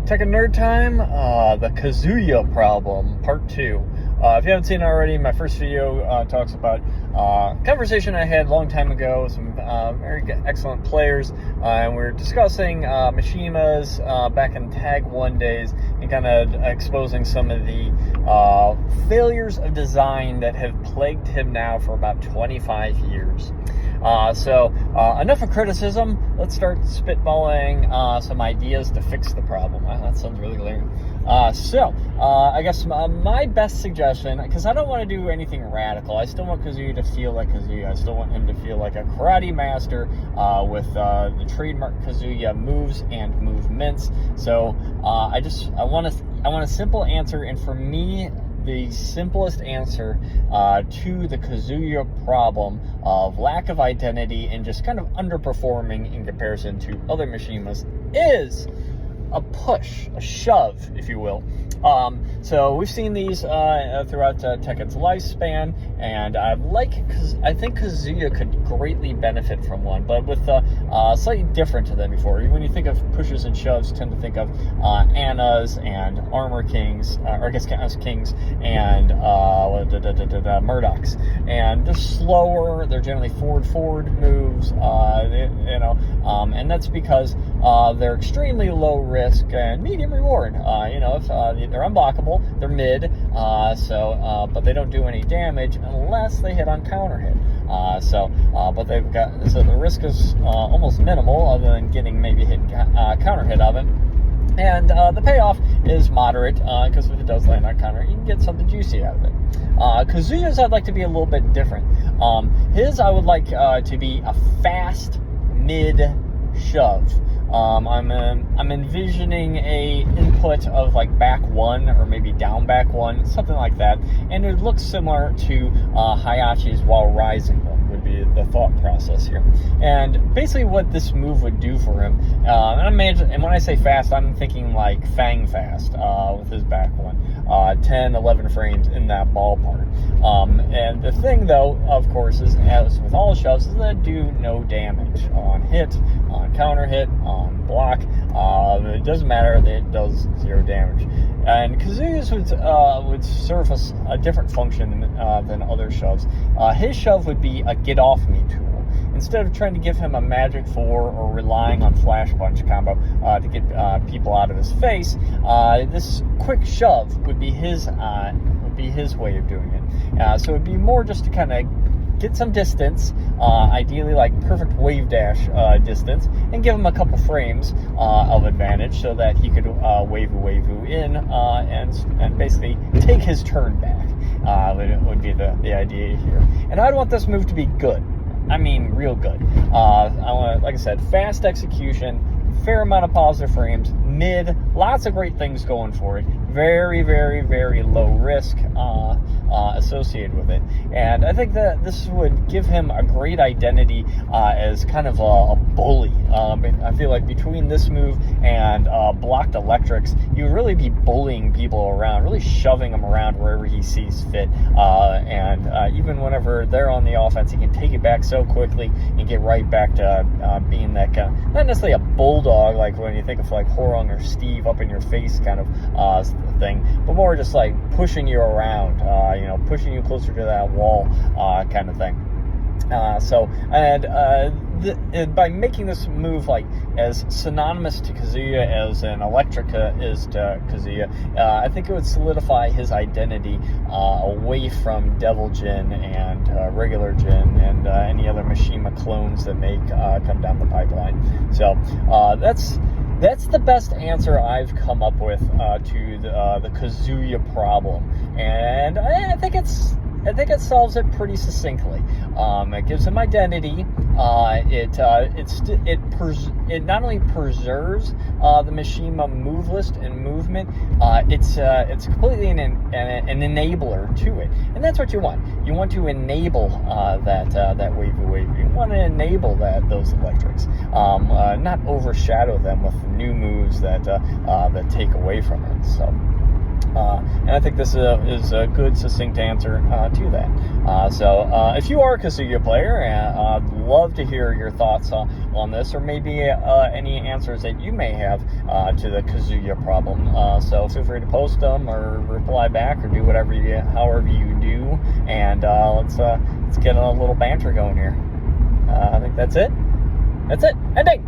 Tekken Nerd Time, the Kazuya problem, part 2. If you haven't seen it already, my first video talks about a conversation I had a long time ago with some very excellent players, and we were discussing Mishima's back in Tag 1 days and kind of exposing some of the failures of design that have plagued him now for about 25 years. So enough of criticism. Let's start spitballing some ideas to fix the problem. Wow, that sounds really lame. I guess my best suggestion, because I don't want to do anything radical. I still want Kazuya to feel like Kazuya. I still want him to feel like a karate master with the trademark Kazuya moves and movements. So I want a simple answer, and for me, the simplest answer to the Kazuya problem of lack of identity and just kind of underperforming in comparison to other Mishimas is a push, a shove, if you will. So we've seen these throughout Tekken's lifespan, and I think Kazuya could greatly benefit from one, but with slightly different than before. When you think of pushes and shoves, you tend to think of Annas and Armor Kings, or I guess Kings, and Murdochs. And they're slower. They're generally forward moves, and that's because they're extremely low risk and medium reward. If they're unblockable, they're mid, but they don't do any damage unless they hit on counter hit. So the risk is almost minimal, other than getting maybe hit counter hit of it. And the payoff is moderate, because if it does land on counter, you can get something juicy out of it. Kazuya's I'd like to be a little bit different. His I would like to be a fast mid shove. I'm envisioning a input of like back one or maybe down back one, something like that, and it looks similar to Hayachi's while rising one would be the thought process here. And basically what this move would do for him, and when I say fast, I'm thinking like Fang fast with his back one, 10, 11 frames in that ballpark. And the thing though, of course, is as with all shoves, is that do no damage on hit, on counter hit, on block. It doesn't matter, it does 0 damage. And Kazuya's would serve us a different function than other shoves. His shove would be a get off me tool. Instead of trying to give him a magic 4 or relying on flash punch combo to get people out of his face, this quick shove would be his way of doing it. So it'd be more just to kind of get some distance, ideally like perfect wave dash distance, and give him a couple frames of advantage so that he could wave in and basically take his turn back. Would be the idea here. And I'd want this move to be good. I mean, real good. I want, like I said, fast execution, fair amount of positive frames, mid, lots of great things going for it. Very, very, very low risk associated with it. And I think that this would give him a great identity as kind of a bully. I feel like between this move and blocked electrics, you would really be bullying people around, really shoving them around wherever he sees fit. And even whenever they're on the offense, he can take it back so quickly and get right back to being that kind of, not necessarily a bulldog, like when you think of like Horung or Steve up in your face kind of thing, but more just like pushing you around, pushing you closer to that wall kind of thing. By making this move like as synonymous to Kazuya as an Electrica is to Kazuya, I think it would solidify his identity away from Devil Jin and regular Jin and any other Mishima clones that may come down the pipeline. So that's the best answer I've come up with to the Kazuya problem, and I think it solves it pretty succinctly. It gives him identity. It not only preserves the Mishima move list and movement, it's completely an enabler to it, and that's what you want. You want to enable that wavy. You want to enable those electrics, not overshadow them with new moves that take away from it. So. And I think this is a good, succinct answer to that. So if you are a Kazuya player, I'd love to hear your thoughts on this, or maybe any answers that you may have to the Kazuya problem. So feel free to post them or reply back or do however you do. And let's get a little banter going here. I think that's it. Ending.